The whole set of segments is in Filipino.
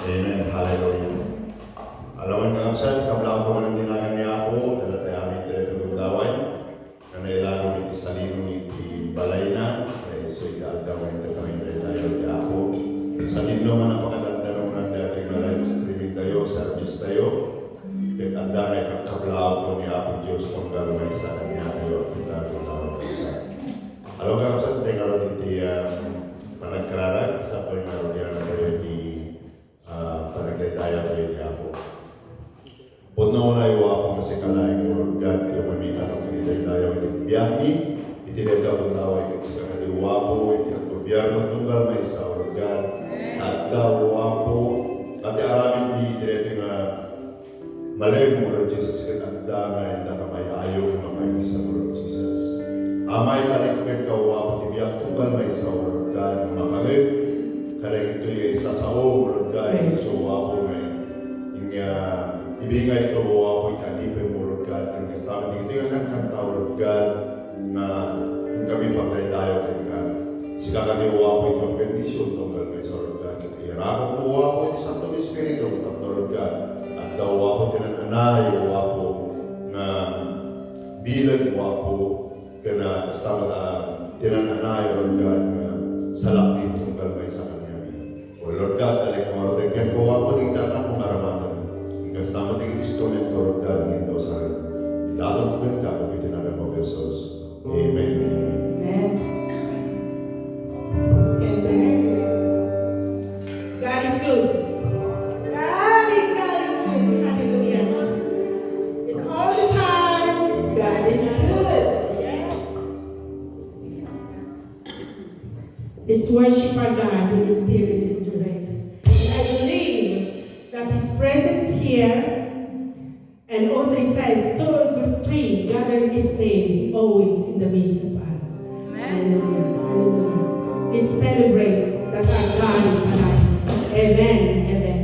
Amen. Hallelujah. Alawan ka kapsat, kablang ko man dinagan niya ako, dala tayo amin dito gundaway, na nailago iti salino iti balay na, kaya so'y kaagdaway ito kami tayo iti ako. Sa tindo man ang pagkatantanong ng dating na live streaming tayo, service tayo, kaya anda may kakablaw ko ni Apo Diyos kung galmay sa kanya tayo at kita gundaway kapsat. Alawan ka kapsat, tingnan iti panagkararag sa pagmarugyan na tayo iti panagkaytaya tayo iti ako. Puno na yung ako masikalaing urog God, yung mamita ng kinitay-tayo iti biyami, iti nagkabundawa iti kakadiwapo, iti ang gobyerno tunggal may sa urog God, at dawapo, at aramin di iti ito nga malay mo urog Jesus, kat at damay, at kamay ayaw yung mapahisa urog Jesus. Amay talikukin kawapo, iti biyak tunggal may sa urog God, makagit, kaya ito yung isasao urog God, so wapo may, yung ibigay ito ako itanipin mo, Lord God. Kung kastaman dito, yung kanta, Lord God, na yung kami pagkaya tayo ka. Sika kami ako itong bendisyon itong galmay sa Lord God. Irakot mo ako iti Santo Espiritu, Lord God. At daw ako tinananay, ako na bilag mo ako na kastaman tinananay, Lord God, na salapit itong galmay sa kanya. O Lord God, talik mo, Lord God, kung ako nagitang na kong aramatan. Kasi naman tingin instrumento of God ngayon daw sa akin. Ilalong ko kan ka, pagkita natin mo, Jesus. Amen. Amen. Amen. God is good. God is good. Hallelujah. And all the time, God is good. Yeah. Let's worship our God with the Spirit and grace. And I believe that His presence here, and also it says, 2 or 3 gather in His name, He always in the midst of us. Hallelujah. Hallelujah. Let's celebrate that our God is alive. Amen. Amen.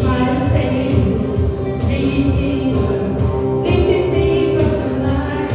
My Savior, lead me from the light.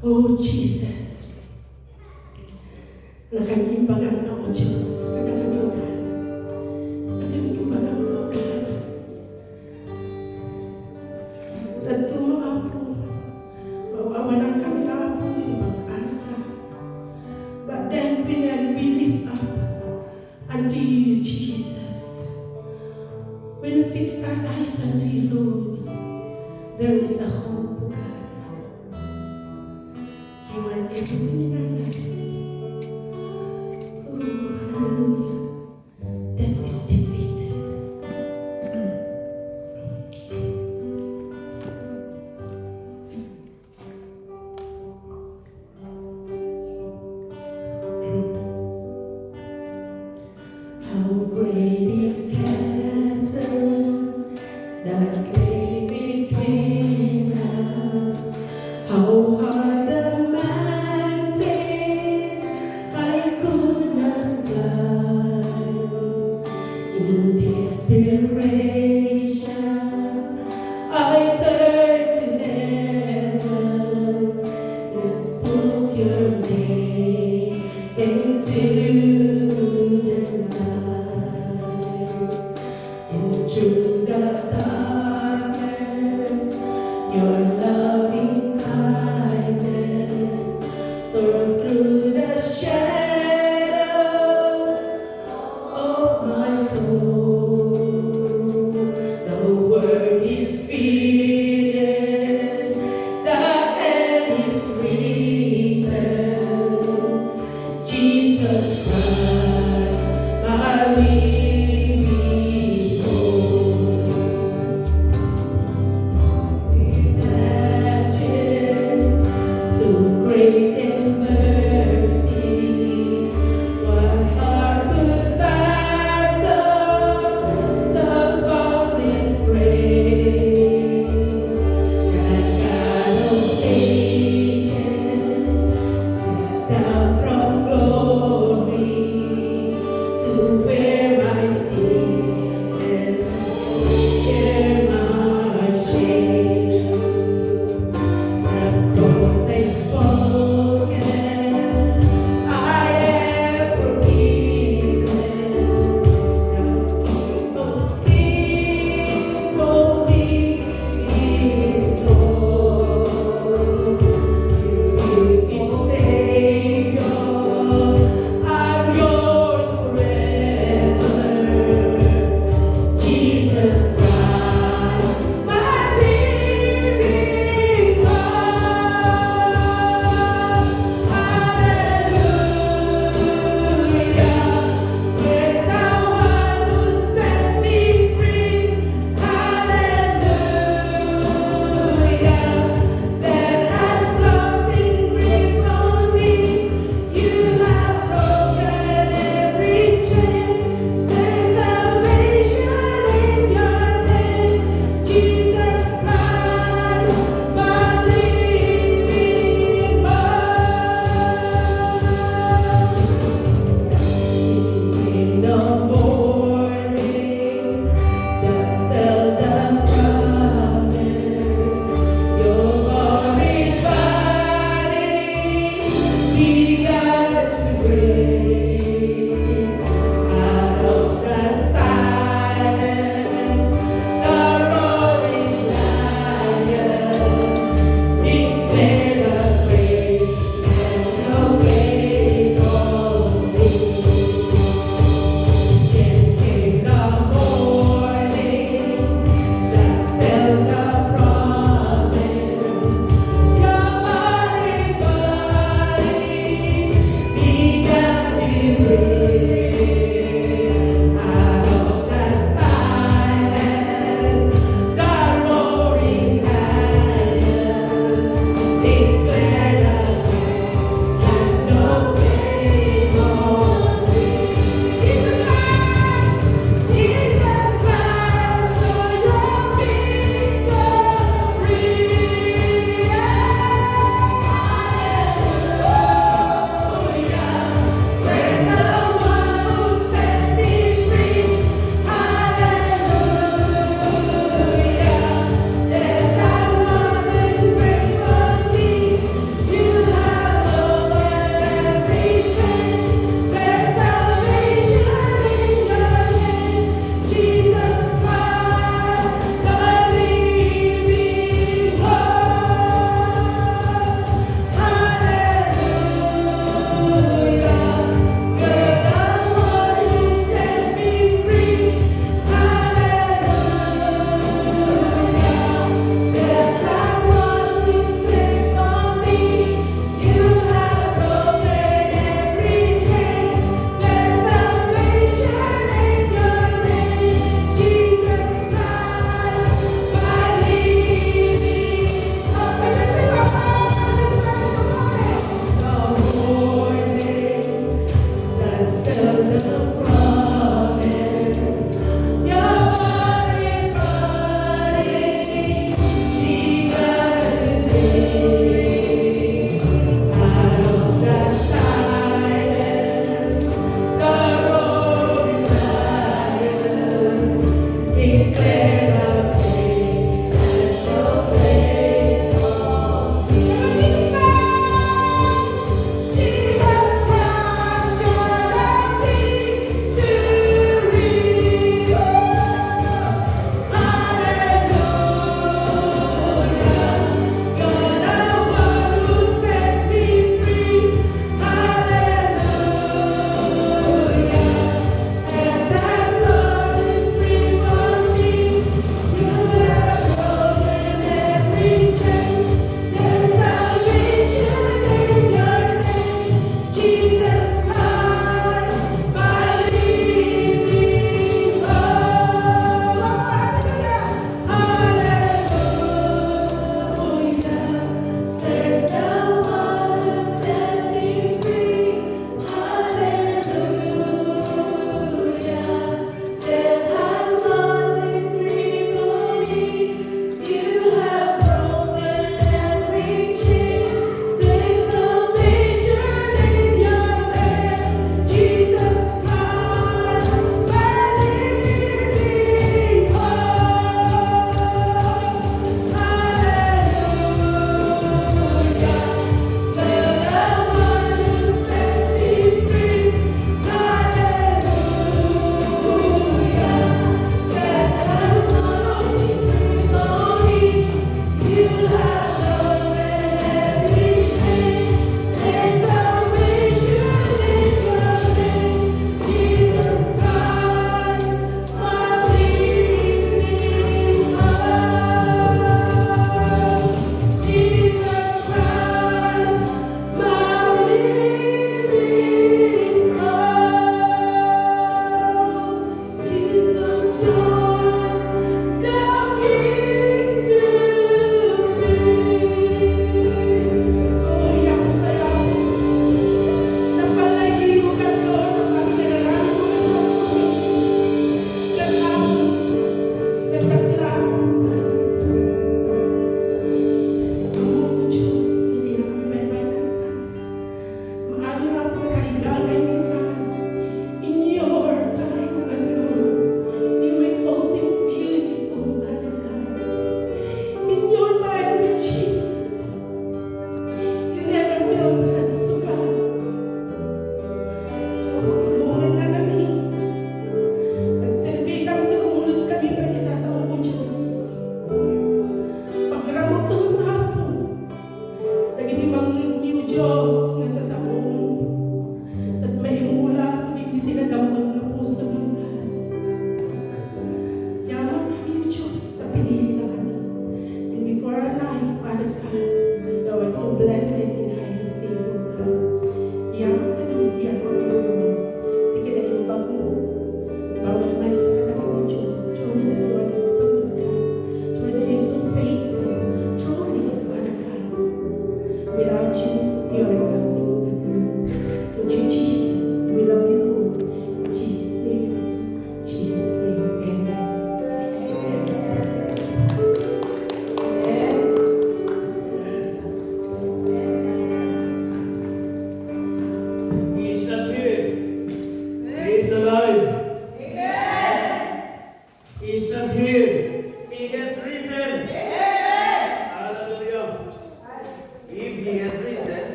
Oh Jesus, nakangimbagan ka, O Diyos, kadakanyugan. Nakangimbagan ka, O God. Sa tumo ako, mawawalan kami ako ng pag-asa. But then we lift up unto you, Jesus. When we fix our eyes unto you, Lord, there is a hope, O God. You are everything in our life. Oh, hallelujah. That is defeated. How great is chasm that lay between us. How hard the mountain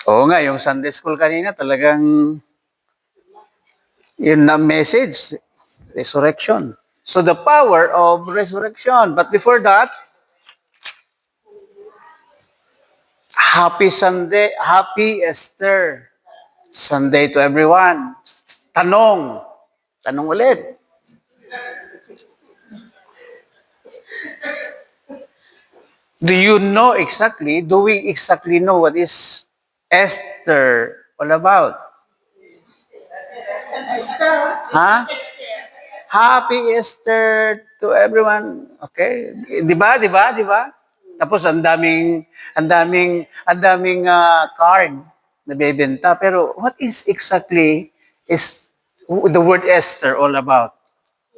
Oo nga, yung Sunday school kanina talagang yun na message, resurrection. So the power of resurrection. But before that, happy Sunday, happy Easter Sunday to everyone. Tanong ulit. Do you know exactly, do we exactly know what is Esther all about? Ha? Happy Easter to everyone. Okay? Di ba? Di ba? Di ba? Tapos ang daming card na bebenta. Pero what is exactly is the word Esther all about?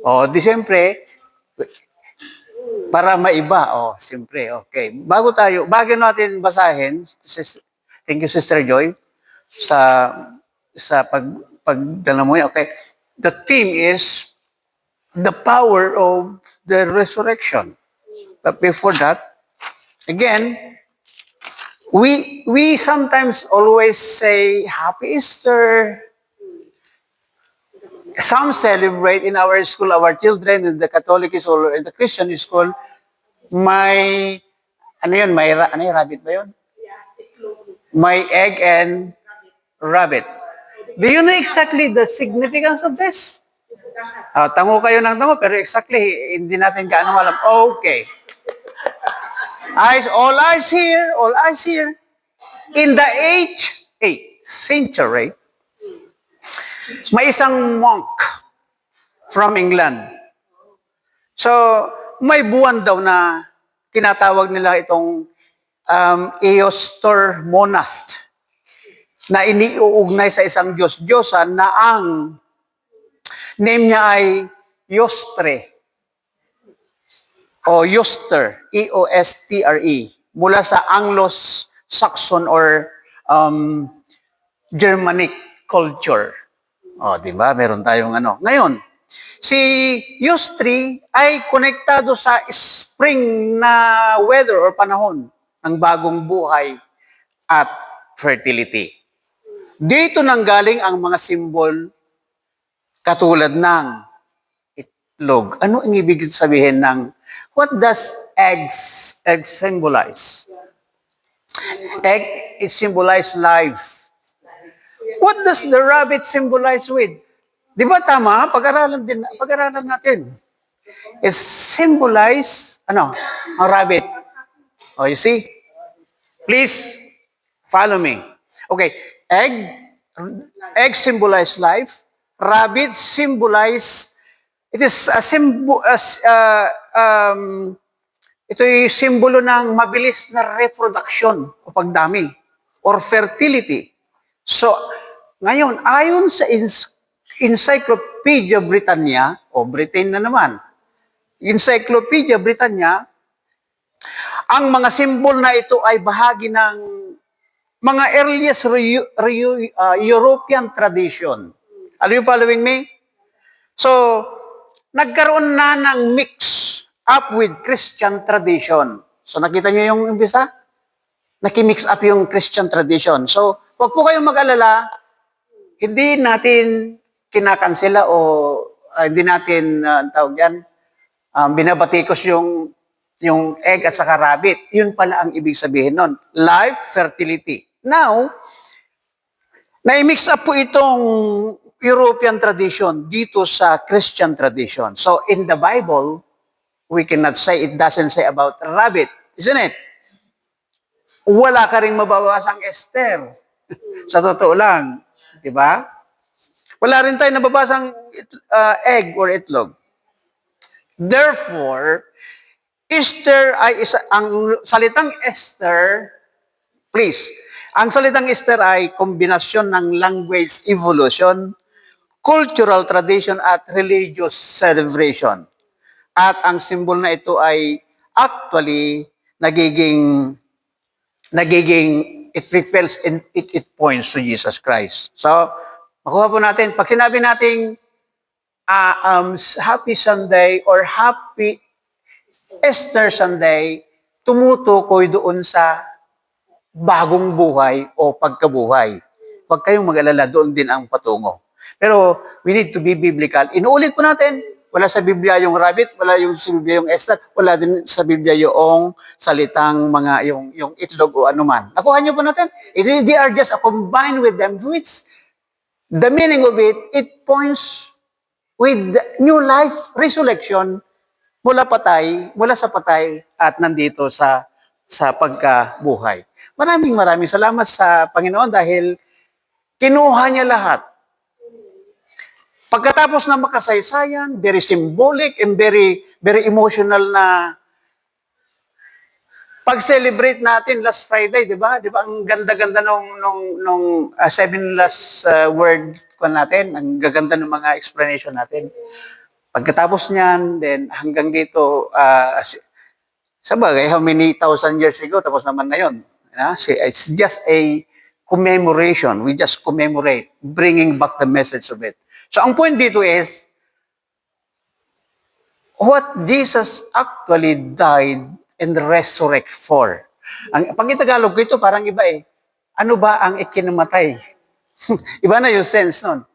Oh, di siyempre, para maiba. Oh, siyempre. Okay. Bago natin basahin, thank you Sister Joy sa pagdala mo yan. Okay. The theme is the power of the resurrection. But before that, again, we sometimes always say Happy Easter. Some celebrate in our school, our children in the Catholic school or in the Christian school, may ano yun, rabbit ba yun? May egg and rabbit. Do you know exactly the significance of this? Tango kayo ng tango, pero exactly, hindi natin gaano alam. Okay. All eyes here. In the 8th century, may isang monk from England. So, may buwan daw na tinatawag nila itong Eostor Monast na iniuugnay sa isang Diyos-Diyosan na ang name niya ay Eostre o Eoster, E-O-S-T-R-E, mula sa Anglo-Saxon or Germanic culture. O, di ba? Meron tayong ano. Ngayon, si Eostre ay konektado sa spring na weather or panahon ng bagong buhay at fertility. Dito nanggaling ang mga simbol katulad ng itlog. Ano ang ibig sabihin ng what does egg symbolize? Egg, it symbolize life. What does the rabbit symbolize with? Di ba tama? Pag-aralan natin. It symbolize, ang rabbit. Oh, you see? Please, follow me. Okay, egg symbolize life. Rabbit symbolize, it is a symbol, ito'y simbolo ng mabilis na reproduction o pagdami or fertility. So, ngayon, ayon sa Encyclopedia Britannia, o Britain na naman, Encyclopedia Britannia, ang mga simbol na ito ay bahagi ng mga earliest European tradition. Are you following me? So, nagkaroon na ng mix up with Christian tradition. So, nakita niyo yung umpisa? Nakimix up yung Christian tradition. So, wag po kayong mag-alala, hindi natin kinakansela o hindi natin, tawag yan, binabatikos yung egg at saka rabbit. Yun pala ang ibig sabihin nun. Life, fertility. Now, na-mix up po itong European tradition dito sa Christian tradition. So, in the Bible, we cannot say, it doesn't say about rabbit. Isn't it? Wala ka rin mababasang Esther. Sa totoo lang. Di ba? Wala rin tayo nababasang egg or itlog. Therefore, Easter ay ang salitang Esther, please, ang salitang Esther ay kombinasyon ng language evolution, cultural tradition at religious celebration. At ang symbol na ito ay actually nagiging it refers and it points to Jesus Christ. So, makuha po natin, pag sinabi nating Happy Sunday or Happy Easter Sunday, tumutukoy doon sa bagong buhay o pagkabuhay. Huwag kayong mag-alala, doon din ang patungo. Pero we need to be biblical. Inuulit po natin, wala sa Biblia yung rabbit, wala yung sa Biblia yung Esther, wala din sa Biblia yung salitang yung itlog o anuman. Nakuha niyo po natin? They are just combined with them, which the meaning of it points with new life, resurrection, mula sa patay at nandito sa sa pagkabuhay. Maraming salamat sa Panginoon dahil kinuha niya lahat. Pagkatapos ng makasaysayan, very symbolic and very emotional na pag-celebrate natin last Friday, di ba? Di ba ang ganda-ganda nung seven last word ko natin, ang gaganda ng mga explanation natin. Pagkatapos niyan, then hanggang dito, sa bagay, how many thousand years ago, tapos naman na yun. It's just a commemoration. We just commemorate, bringing back the message of it. So ang point dito is, what Jesus actually died and resurrect for. Pag itagalog ko ito, parang iba eh. Ano ba ang ikinamatay? Iba na yung sense nun.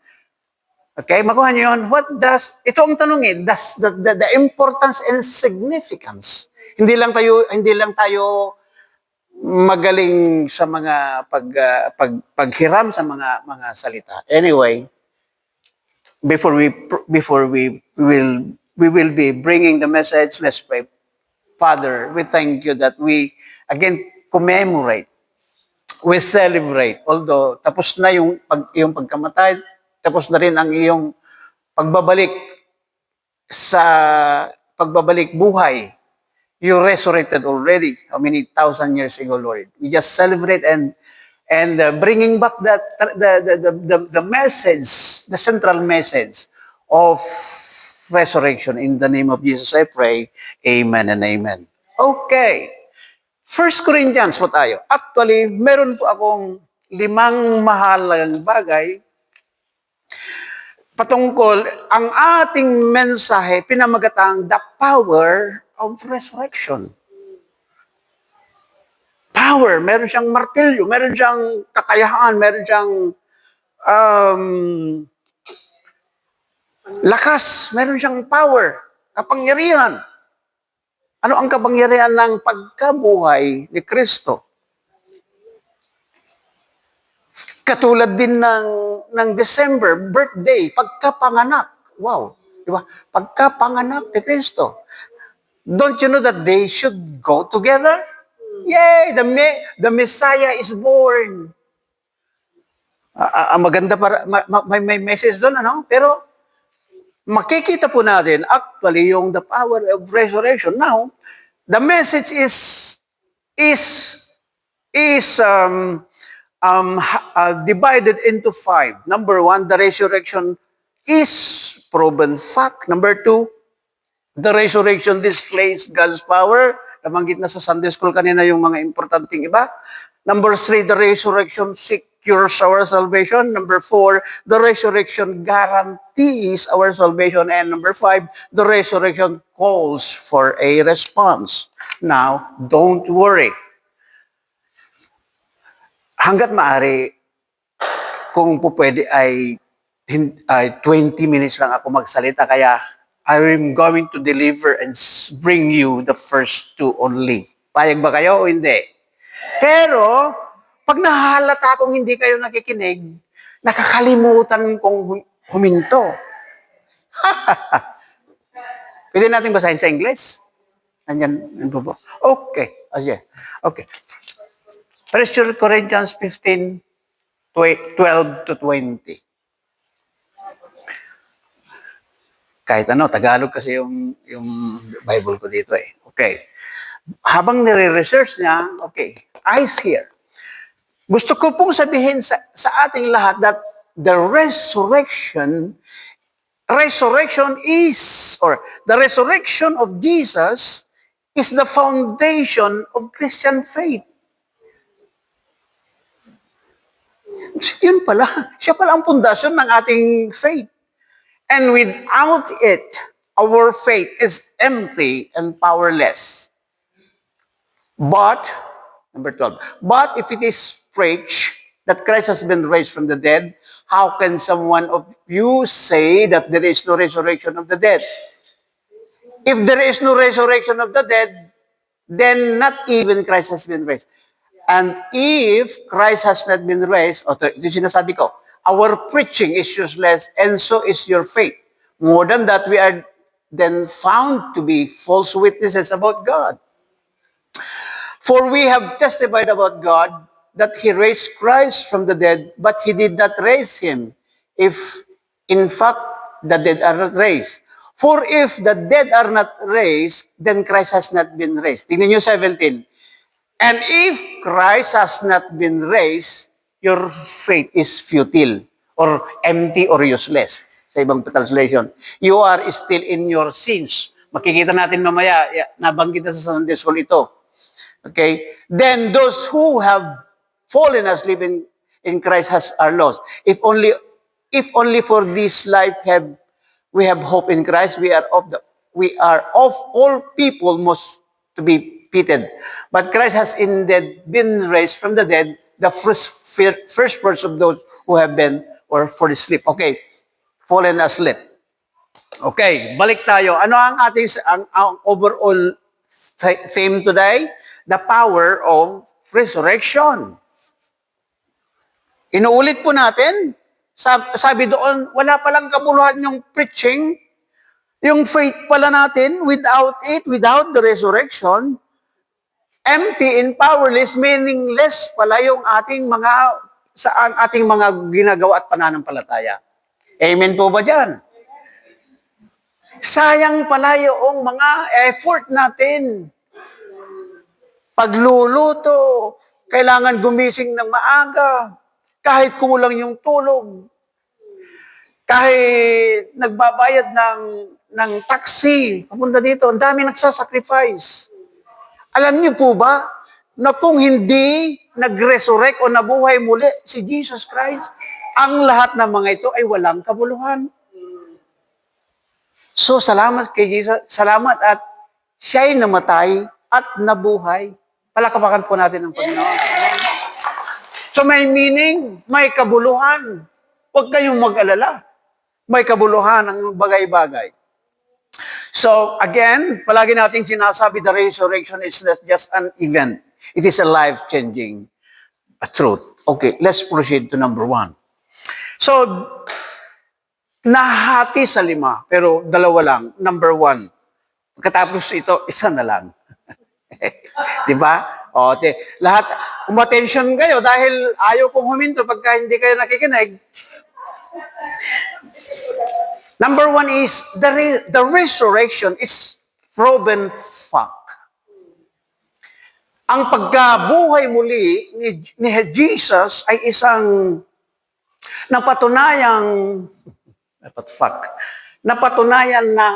Okay, makuha niyo yun. Ito ang tanong eh, the importance and significance. Hindi lang tayo magaling sa mga paghiram sa mga salita. Anyway, before we will be bringing the message, let's pray. Father, we thank you that we again commemorate, we celebrate. Although tapos na yung pagkamatay, tapos na rin ang iyong pagbabalik buhay. You resurrected already. How many thousand years ago, Lord? We just celebrate and bringing back the message, the central message of resurrection. In the name of Jesus, I pray. Amen and amen. Okay. 1 Corinthians po tayo. Actually, meron po akong 5 mahalagang bagay patungkol ang ating mensahe pinamagatang the power of resurrection. Power, meron siyang martilyo, meron siyang kakayahan, meron siyang lakas, meron siyang power, kapangyarihan. Ano ang kapangyarihan ng pagkabuhay ni Kristo? Katulad din ng December, birthday, pagkapanganak. Wow, di ba? Pagkapanganak ni Kristo. Don't you know that they should go together? Yay! The Messiah is born. Maganda para, may message doon, ano? Pero, makikita po natin, actually, yung the power of resurrection. Now, the message is divided into 5. Number 1, the resurrection is proven fact. Number 2, the resurrection displays God's power. Nabanggit na sa Sunday School kanina yung mga importanteng iba. Number 3, the resurrection secures our salvation. Number 4, the resurrection guarantees our salvation. And number 5, the resurrection calls for a response. Now, don't worry. Hanggat maaari, kung po pwede ay 20 minutes lang ako magsalita, kaya I'm going to deliver and bring you the first 2 only. Payag ba kayo o hindi? Pero, pag nahalata akong hindi kayo nakikinig, nakakalimutan kong huminto. Pwede natin basahin sa English? Nandyan po. Okay. Okay. 1 Corinthians 15, 12 to 20. Kahit ano, Tagalog kasi yung Bible ko dito eh. Okay. Habang nire-research niya, okay, eyes here. Gusto ko pong sabihin sa ating lahat that the resurrection is, or the resurrection of Jesus is the foundation of Christian faith. Yun pala. Siya pala ang pundasyon ng ating faith. And without it, our faith is empty and powerless. But, number 12, but if it is preached that Christ has been raised from the dead, how can someone of you say that there is no resurrection of the dead? If there is no resurrection of the dead, then not even Christ has been raised. And if Christ has not been raised, ito sinasabi ko, our preaching is useless, and so is your faith. More than that, we are then found to be false witnesses about God. For we have testified about God that He raised Christ from the dead, but He did not raise Him, if in fact the dead are not raised. For if the dead are not raised, then Christ has not been raised. Tingnan nyo 17. And if Christ has not been raised, your faith is futile or empty or useless. Sa ibang translation, you are still in your sins. Makikita natin mamaya, nabanggit na sa Sunday School ito. Okay? Then those who have fallen asleep in Christ are lost. If only for this life we have hope in Christ, we are of all people most to be pitied. But Christ has indeed been raised from the dead, the first fruits of those who have been or for the sleep. Okay, fallen asleep. Okay, balik tayo. Ano ang ang overall theme today? The power of resurrection. Inuulit po natin. Sabi doon, wala palang kabuluhan yung preaching. Yung faith pala natin, without the resurrection, empty and powerless, meaningless pala yung ating mga ginagawa at pananampalataya. Amen po ba dyan? Sayang pala yung mga effort natin. Pagluluto, kailangan gumising ng maaga, kahit kulang yung tulog, kahit nagbabayad ng taxi, papunta dito, ang dami nagsasacrifice. Alam niyo po ba, na kung hindi nag-resurrect o nabuhay muli si Jesus Christ, ang lahat ng mga ito ay walang kabuluhan. So, salamat kay Jesus, salamat at siya'y namatay at nabuhay. Palakapakan po natin ang Panginoon. So, may meaning, may kabuluhan. Huwag kayong mag-alala. May kabuluhan ang bagay-bagay. So, again, palagi nating sinasabi, the resurrection is not just an event. It is a life-changing truth. Okay, let's proceed to number 1. So, nahati sa 5, pero 2 lang. Number 1. Pagkatapos ito, isa na lang. Di ba? O, lahat, umatensyon kayo dahil ayaw kong huminto pagka hindi kayo nakikinig. Number 1 is, the resurrection is proven fact. Ang pagkabuhay muli ni Jesus ay isang napatunayan na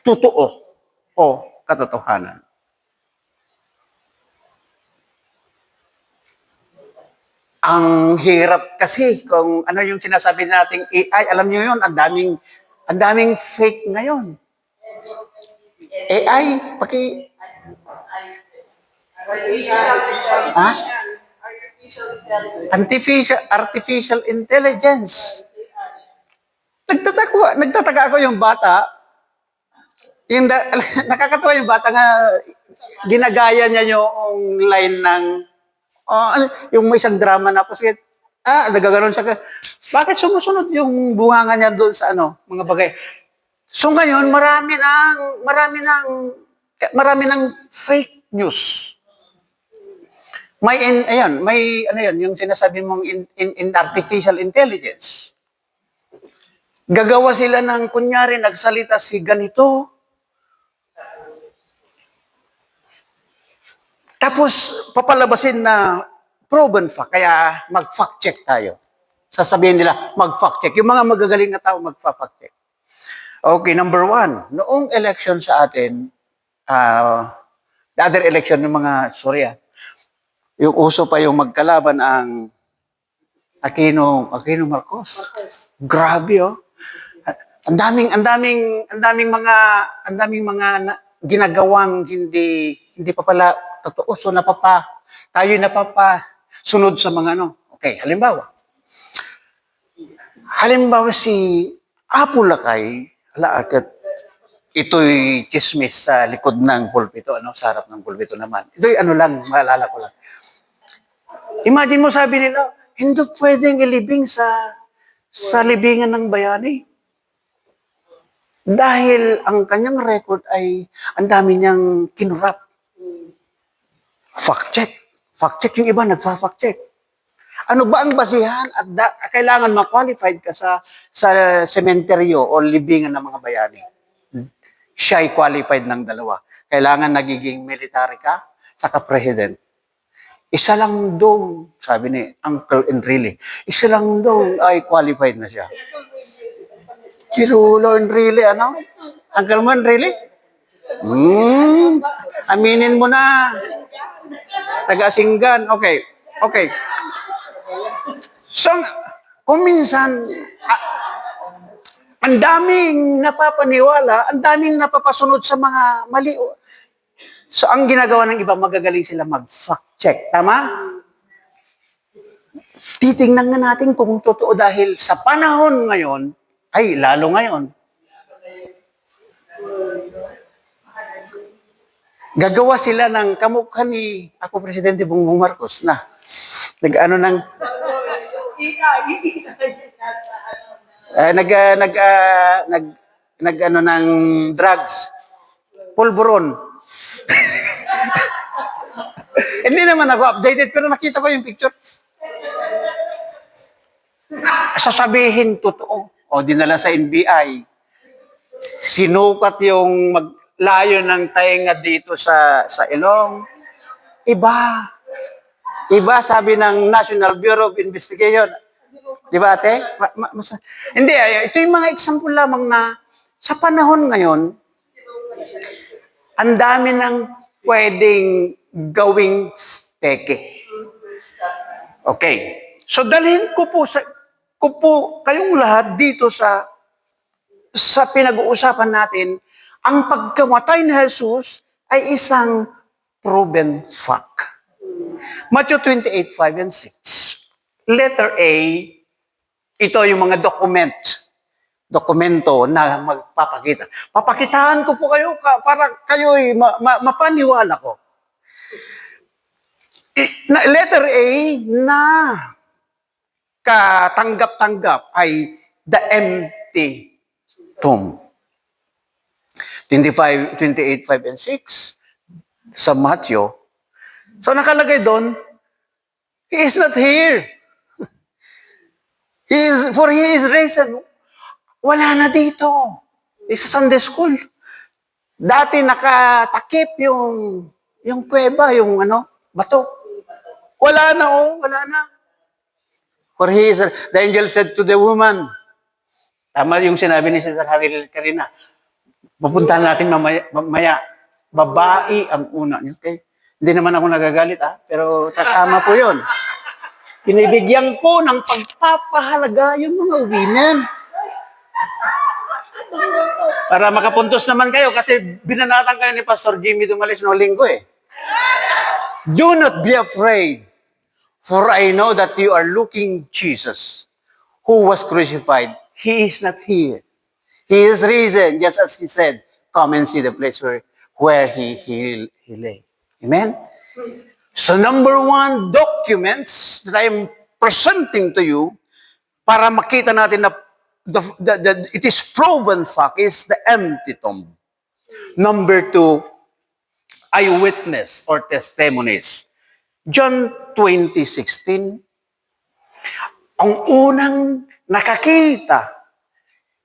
totoo o katotohanan. Ang hirap kasi kung ano yung sinasabi nating AI, alam niyo yun, ang daming fake ngayon. AI, artificial intelligence. Nagtataka ako yung bata, nakakatawa yung bata nga, ginagaya niya yung line ng, yung may isang drama na po, nagaganon siya. Bakit sumusunod yung bunganga niya doon sa mga bagay? So ngayon, marami ng fake news. May yung sinasabi mong in artificial intelligence. Gagawa sila ng, kunyari, nagsalita si ganito. Tapos, papalabasin na proven fact. Kaya, mag-fact check tayo. Sasabihin nila, mag-fact check. Yung mga magagaling na tao, mag-fact check. Okay, number 1. Noong election sa atin, the other election ng mga, yung uso pa yung magkalaban ang Aquino Marcos. Grabe, Ang daming mga ginagawang hindi pa pala totoo. So tayo sunod sa mga Okay, halimbawa si Apo Lakay, ito'y chismis sa likod ng pulpito, sa harap ng pulpito naman. Ito'y maalala ko lang. Imagine mo, sabi nila, hindi pwedeng ilibing sa libingan ng bayani. Dahil ang kanyang record ay ang dami niyang kinurap. Fact check. Fact check yung iba, nagfa-fact check. Ano ba ang basihan at kailangan ma-qualified ka sa sementeryo o libingan ng mga bayani? Siya ay qualified ng dalawa. Kailangan nagiging military ka, saka president. Isa lang daw, sabi ni Uncle Enrile, isa lang daw ay qualified na siya. Kirulo Enrile, ano? Uncle mo Enrile? Aminin mo na. Taga-Singgan. Okay. Okay. So, kung minsan, ang daming napapaniwala, ang daming napapasunod sa mga mali. So, ang ginagawa ng iba, magagaling sila mag-fact check. Tama? Titingnan nga natin kung totoo dahil sa panahon ngayon, ay lalo ngayon, gagawa sila ng kamukha ni ako Presidente Bongbong Marcos na nag-ano ng nag-ano ng drugs, pulburon. Hindi naman ako updated pero nakita ko yung picture. Sasabihin totoo o dinala sa NBI. Sinukat yung maglayo ng tainga dito sa ilong. Iba sabi ng National Bureau of Investigation. Di ba ate? Hindi, ito yung mga example lamang na sa panahon ngayon, ang dami ng pwedeng gawing peke. Okay. So dalhin ko po kayong lahat dito sa pinag-uusapan natin, ang pagkamatay ni Jesus ay isang proven fact. Matthew 28:5 and 6. Letter A, ito yung mga dokumento na magpapakita. Papakitaan ko po kayo para kayo'y mapaniwala ko. Letter A na katanggap-tanggap ay the empty tomb. 28:5 and 6 sa Matthew. So nakalagay doon, He is not here. For He is risen. Wala na dito. Sa Sunday school. Dati nakatakip yung kuweba, yung bato. Wala na. For He is, the angel said to the woman, tama yung sinabi ni Cesar Hadil kanina, pupuntahan natin mamaya, babae ang una. Okay? Hindi naman ako nagagalit, pero tama po yun. Pinibigyan ko ng pagpapahalaga yung mga women. Para makapuntos naman kayo kasi binanatan kayo ni Pastor Jimmy Dumalis noong linggo Do not be afraid, for I know that you are looking Jesus, who was crucified. He is not here. He is risen, just as He said. Come and see the place where He lay. Amen? So number one, documents that I am presenting to you para makita natin na it is proven fact is the empty tomb. Number two, eyewitness or testimonies. John 20:16, ang unang nakakita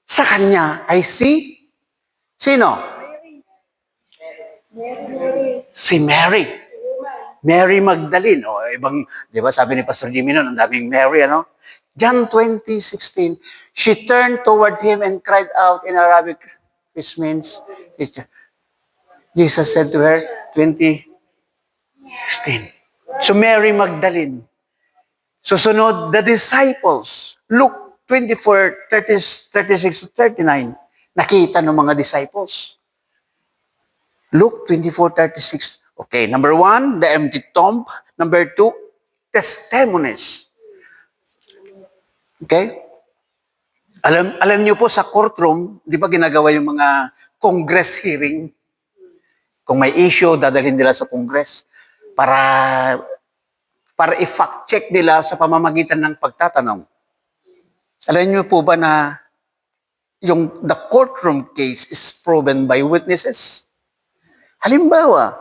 sa kanya ay sino? Si Mary. Mary Magdalene. Di ba sabi ni Pastor Jimmy noon, ang daming Mary, John 20:16, she turned toward Him and cried out in Arabic, which means, Jesus said to her, 20:16. So Mary Magdalene. Susunod, the disciples. Luke 24:36-39. Nakita ng mga disciples. Luke 24:36. Okay, number one, the empty tomb. Number two, testimonies. Okay? Alam niyo po sa courtroom, di ba ginagawa yung mga Congress hearing? Kung may issue, dadalhin nila sa Congress para i-fact check nila sa pamamagitan ng pagtatanong. Alam niyo po ba na the courtroom case is proven by witnesses? Halimbawa,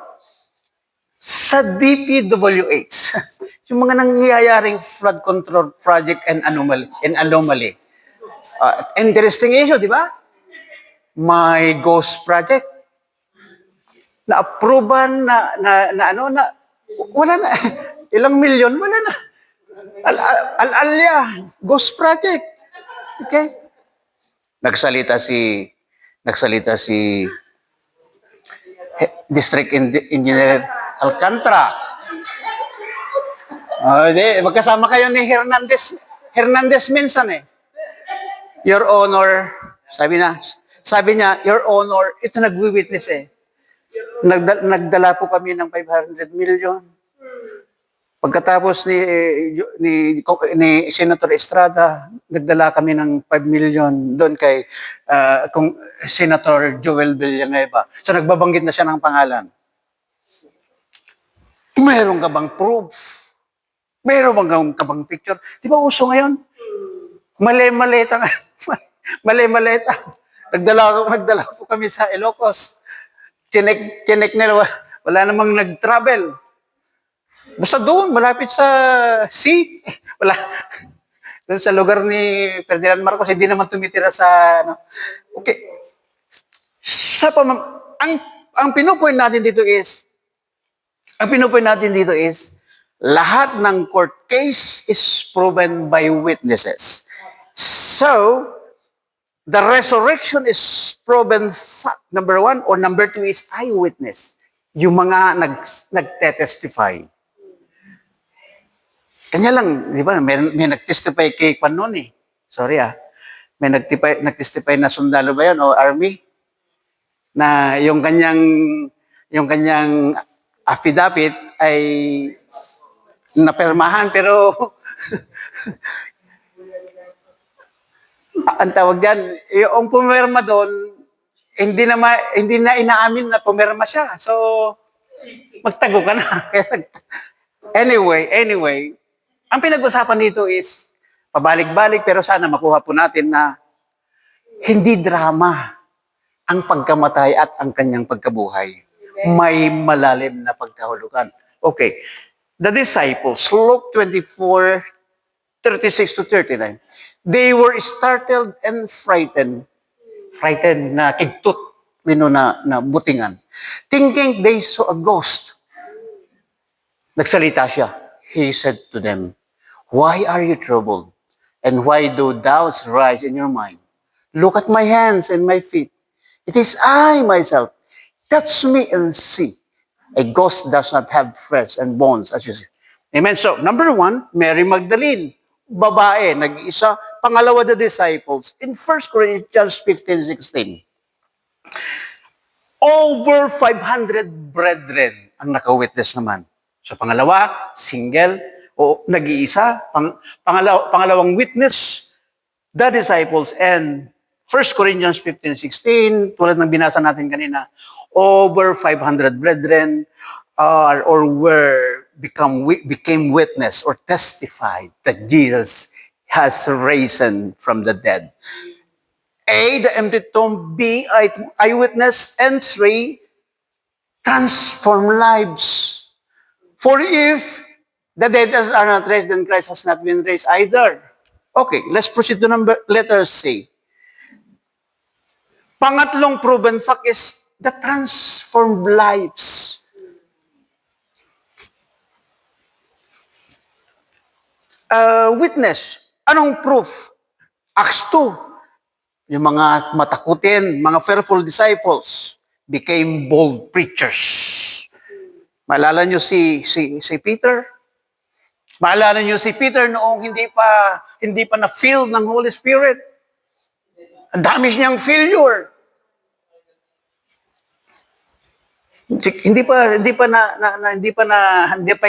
sa DPWH, yung mga nangyayaring flood control project and anomaly. Interesting issue, di ba? May ghost project. Na-approvean wala na. Ilang milyon, wala na. Al-Alia, ghost project. Okay? Nagsalita si District Engineer Alcantara. Magkasama kayo ni Hernandez minsan eh. Your Honor, sabi niya, Your Honor, ito nagwi-witness eh. Nagdala po kami ng 500 million. Pagkatapos ni Senator Estrada, nagdala kami ng 5 million doon kay kung Senator Joel Villanueva. So nagbabanggit na siya ng pangalan. Meron ka bang proof? Meron ka bang picture? Di ba uso ngayon? Mali-maleta. Mali-maleta. Nagdala po kami sa Ilocos. Chinek nila, wala namang nag-travel. Basta doon, malapit sa sea. Wala. Doon sa lugar ni Ferdinand Marcos, hindi naman tumitira sa, Okay. Ang pinupoint natin dito is, lahat ng court case is proven by witnesses. So, the resurrection is proven fact, number 1, or number 2 is eyewitness. Yung mga nagte-testify. Kanya lang, di ba, may nag-testify kay Panon eh. Sorry may nag-testify na sundalo ba yun o army? Na yung kanyang affidavit ay napermahan pero ang tawag diyan, yung pumirma doon, hindi na inaamin na pumirma siya. So, magtago ka na. Anyway, ang pinag-usapan dito is, pabalik-balik, pero sana makuha po natin na hindi drama ang pagkamatay at ang kanyang pagkabuhay. May malalim na pagkahulugan. Okay. The disciples, Luke 24, 36 to 39, they were startled and frightened. Frightened na kigtut, na butingan. Thinking they saw a ghost. Nagsalita siya. He said to them, "Why are you troubled? And why do doubts rise in your mind? Look at my hands and my feet. It is I myself. Touch me and see. A ghost does not have flesh and bones, as you see." Amen. So, number 1, Mary Magdalene. Babae, nag-isa. Pangalawa, the disciples. In 1 Corinthians 15:16. Over 500 brethren ang naka-witness naman. So, pangalawa, single o nag-iisa. Pangalawang witness, the disciples. And 1 Corinthians 15:16, tulad ng binasa natin kanina, over 500 brethren became witness or testified that Jesus has risen from the dead. A, the empty tomb. B, eyewitness. And 3, transform lives. For if the dead are not raised, then Christ has not been raised either. Okay, let's proceed to letter C. Pangatlong proven fact is the transformed lives. Witness. Anong proof? Acts 2. Yung mga matakutin, mga fearful disciples became bold preachers. Maalala nyo si Peter? Maalala nyo si Peter noong hindi pa na-filled ng Holy Spirit? Ang dami niyang failure. Hindi pa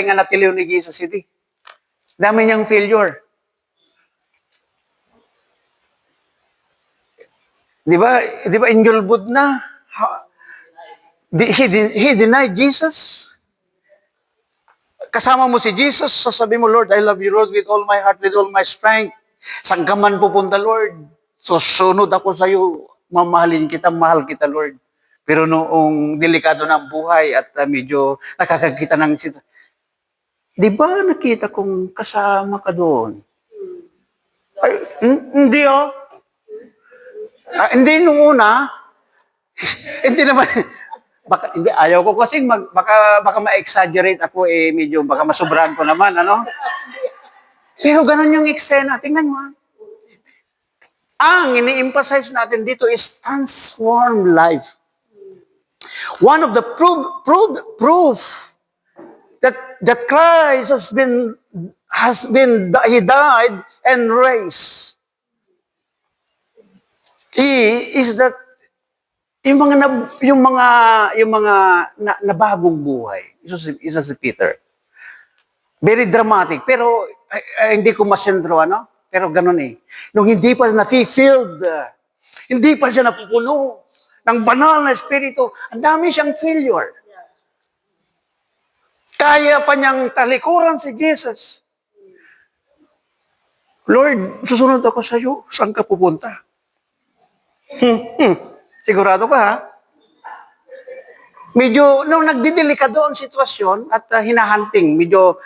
nga natiliw ni Jesus City. Dami niyang failure. Di ba injulbud na? He denied Jesus. Kasama mo si Jesus, sasabi mo, Lord, I love you, Lord, with all my heart, with all my strength. Saan ka man pupunta, Lord? Susunod ako sa iyo, mamahalin kita, mahal kita, Lord. Pero noong delikado ng buhay at medyo nakakakita ng di ba nakita kong kasama ka doon? Ay, hindi oh. Hindi nung una. Hindi naman. Baka, hindi, ayaw ko kasi baka ma-exaggerate ako medyo baka masubrahan ko naman, ano? Pero ganun yung eksena. Tingnan mo. Ang ini-emphasize natin dito is transformed life. One of the proof that Christ he died and raised. Is that yung mga nabagong buhay. Isa si Peter. Very dramatic, pero hindi ko masentro, ano? Pero ganun eh. Nung hindi pa na-filled, hindi pa siya napupuno ng banal na espiritu, ang dami siyang failure. Kaya pa niyang talikuran si Jesus. Lord, susunod ako sa iyo. Saan ka pupunta? Sigurado ka, ha? Medyo, nung nagdidelikado ang sitwasyon at hinahunting, medyo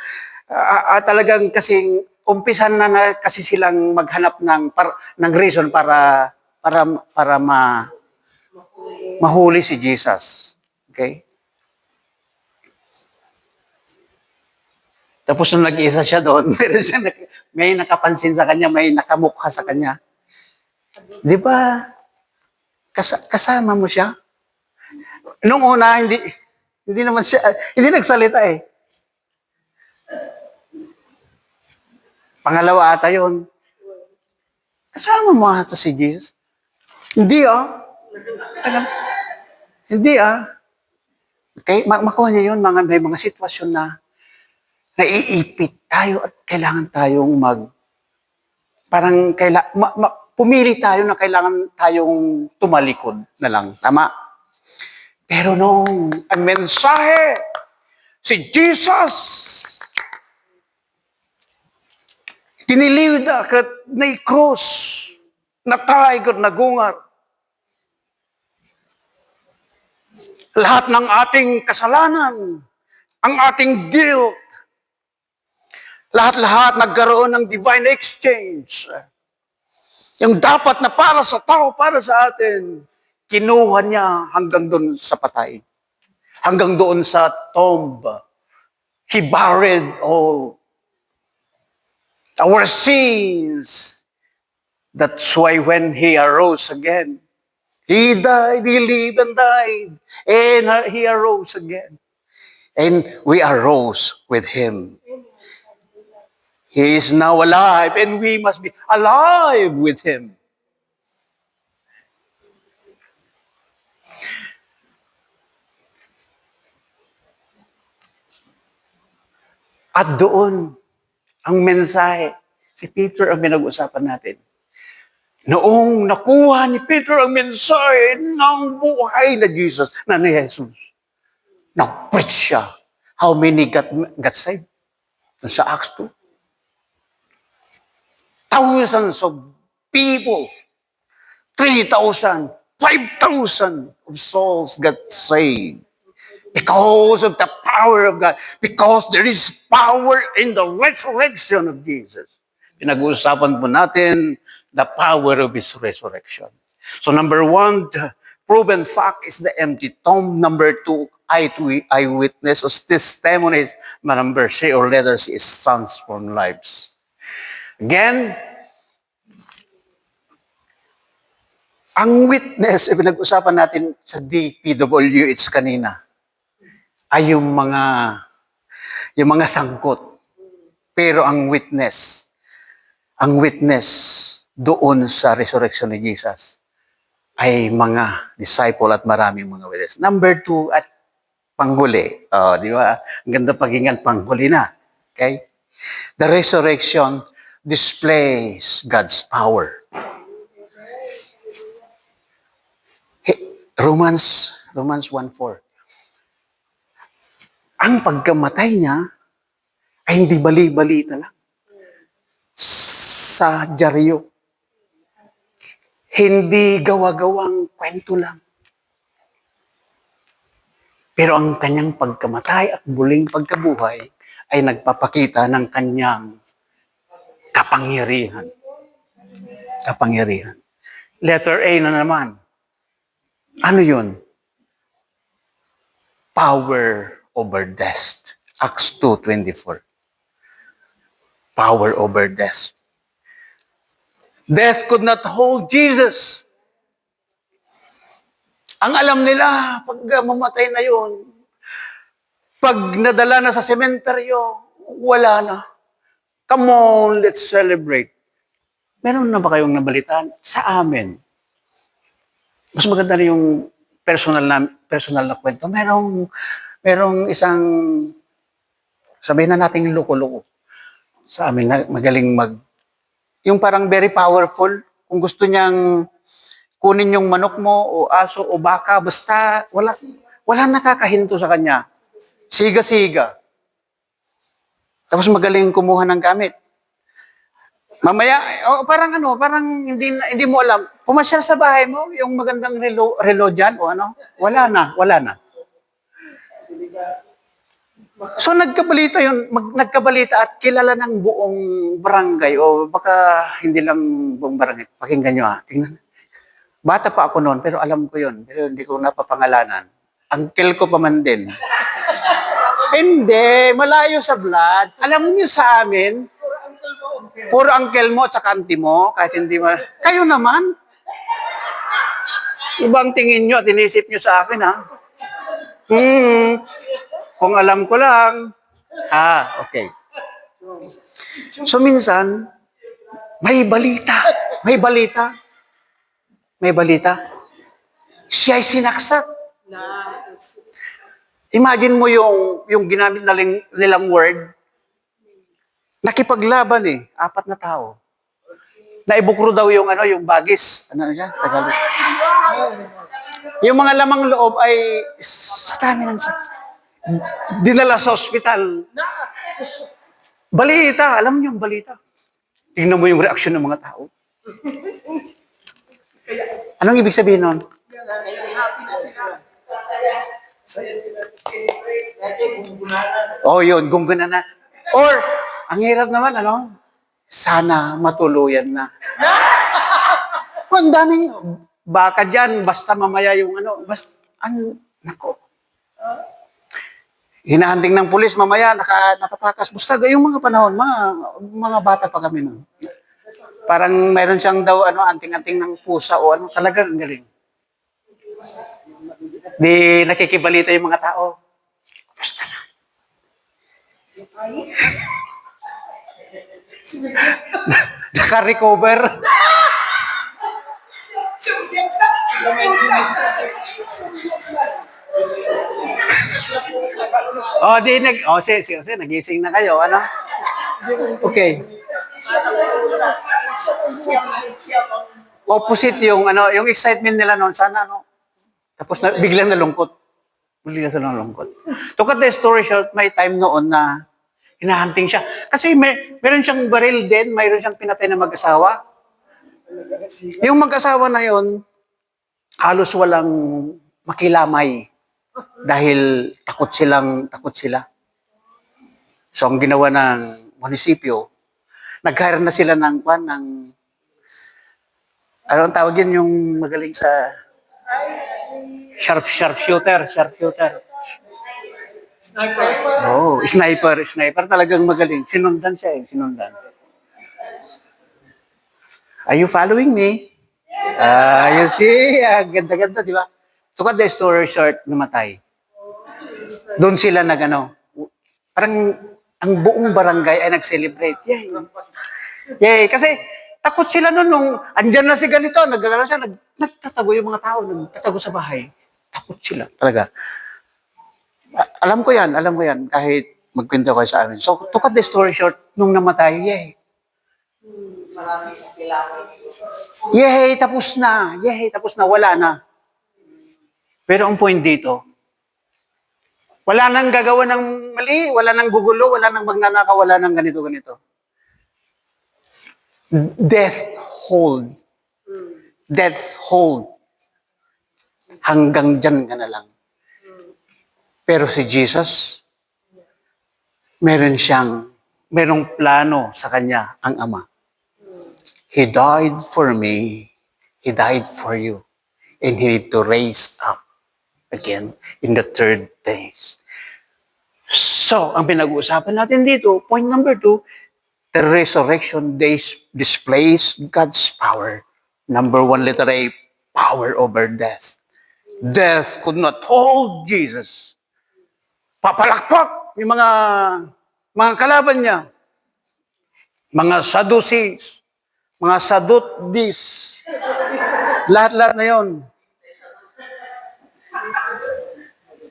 talagang kasing umpisan na kasi silang maghanap ng reason para mahuli si Jesus. Okay? Tapos nung nag-isa siya doon, may nakapansin sa kanya, may nakamukha sa kanya. Di ba, kasama mo siya? Nung una, hindi naman siya, hindi nagsalita eh. Pangalawa ata yun. Kasama mo ata si Jesus? Hindi Hindi Okay, makuha niya yun, may mga sitwasyon na naiipit tayo at kailangan tayong pumili tayo na kailangan tayong tumalikod na lang. Tama? Pero nung ang mensahe, si Jesus, tiniliw na kat na cross, natay kat nagungar. Lahat ng ating kasalanan, ang ating guilt, lahat-lahat nagkaroon ng divine exchange. Yung dapat na para sa tao, para sa atin, kinuha niya hanggang doon sa patay. Hanggang doon sa tomb. He buried all our sins. That's why when He arose again, He died, He lived and died, and He arose again. And we arose with Him. He is now alive, and we must be alive with Him. At doon, ang mensahe, si Peter ang pinag-usapan natin. Noong nakuha ni Peter ang mensahe ng buhay na Jesus, na ni Jesus, nag-preach siya. How many got saved? Sa Acts 2. Thousands of people, 3,000, 5,000 of souls got saved. Because of the power of God. Because there is power in the resurrection of Jesus. Pinag-uusapan po natin the power of His resurrection. So number one, the proven fact is the empty tomb. Number two, eyewitness or testimonies. Number C or letter C is transformed lives. Again, ang witness, pinag-usapan natin sa DPWH kanina, ay yung mga sangkot. Pero ang witness doon sa resurrection ni Jesus ay mga disciple at maraming mga witness. Number two, at panghuli. Di ba? Ang ganda paghingan, panghuli na. Okay? The resurrection displays God's power. Romans 1:4. Ang pagkamatay niya ay hindi bali-balita lang. Sa dyaryo. Hindi gawa-gawang kwento lang. Pero ang kanyang pagkamatay at muling pagkabuhay ay nagpapakita ng kanyang kapangyarihan. Kapangyarihan. Letter A na naman. Ano yun? Power over death. Acts 2:24. Power over death. Death could not hold Jesus. Ang alam nila, pag mamatay na yun, pag nadala na sa sementeryo, wala na. Come on, let's celebrate. Meron na ba kayong nabalitaan? Sa amin. Mas maganda na yung personal na kwento. Merong isang, sabihin na nating loko-loko. Sa amin, magaling yung parang very powerful. Kung gusto niyang kunin yung manok mo, o aso, o baka, basta wala nakakahinto sa kanya. Siga-siga. Tapos magaling kumuha ng gamit. Mamaya, parang hindi mo alam. Pumasyal sa bahay mo, yung magandang relo dyan, o ano, wala na. So nagkabalita at kilala ng buong barangay, o baka hindi lang buong barangay. Pakinggan nyo tingnan. Bata pa ako noon, pero alam ko yun. Pero hindi ko napapangalanan. Uncle ko pa man din. Hindi, malayo sa blood. Alam niyo sa amin, puro uncle mo at saka auntie mo, kahit hindi mo. Kayo naman. Ibang tingin nyo at inisip nyo sa akin, Kung alam ko lang. Okay. So minsan, may balita. Siya ay sinaksak. Imagine mo yung ginamit nilang word. Nakipaglaban 4 na tao. Naibukro daw yung bagis. Ano yan? Tagalog. Yung mga lamang loob ay sa dami ng sakit. Dinala sa ospital. Balita. Alam niyo yung balita. Tingnan mo yung reaksyon ng mga tao. Anong ibig sabihin nun? Yun, gumguna na. Or, ang hirap naman, sana matuluyan na. Ang daming, baka dyan, basta mamaya yung nako. Hinahanting ng pulis, mamaya, nakatakas. Basta yung mga panahon, mga bata pa kami nun. Parang mayroon siyang daw, anting-anting ng pusa o talagang ang galing. Di nakikibalita yung mga tao. Basta na. Naka-recover. Nagising na kayo, Okay. Opposite yung excitement nila noon, sana tapos biglang nalungkot. To cut the story short, may time noon na hinahunting siya. Kasi meron siyang baril din, mayroon siyang pinatay na mag-asawa. Yung mag-asawa na yon, halos walang makilamay dahil takot sila. So ang ginawa ng munisipyo, nag-hire na sila ng anong tawag yun, yung magaling sa sharpshooter. Sniper talagang magaling. Sinundan siya. Are you following me? You see? Ganda-ganda, di ba? So, cut the story short, namatay. Doon sila parang ang buong barangay ay nag-celebrate. Yay! Kasi takot sila nung andyan na si ganito, nagtatago yung mga tao, nagtatago sa bahay. Takot sila, talaga. Alam ko yan, kahit magkwento kayo sa amin. So, to cut the story short, nung namatay, yay! Yay, tapos na, wala na. Pero ang point dito, wala nang gagawa ng mali, wala nang gugulo, wala nang magnanakaw, wala nang ganito. Death hold. Hanggang dyan ka na lang. Pero si Jesus, merong plano sa kanya ang Ama. He died for me. He died for you. And He need to raise up again in the third day. So, ang pinag-uusapan natin dito, point number 2, the resurrection days displays God's power. Number 1, letter A, power over death. Death could not hold Jesus. Papalakpak yung mga kalaban niya. Mga Sadducees, mga Sadducees. Lahat-lahat na yon.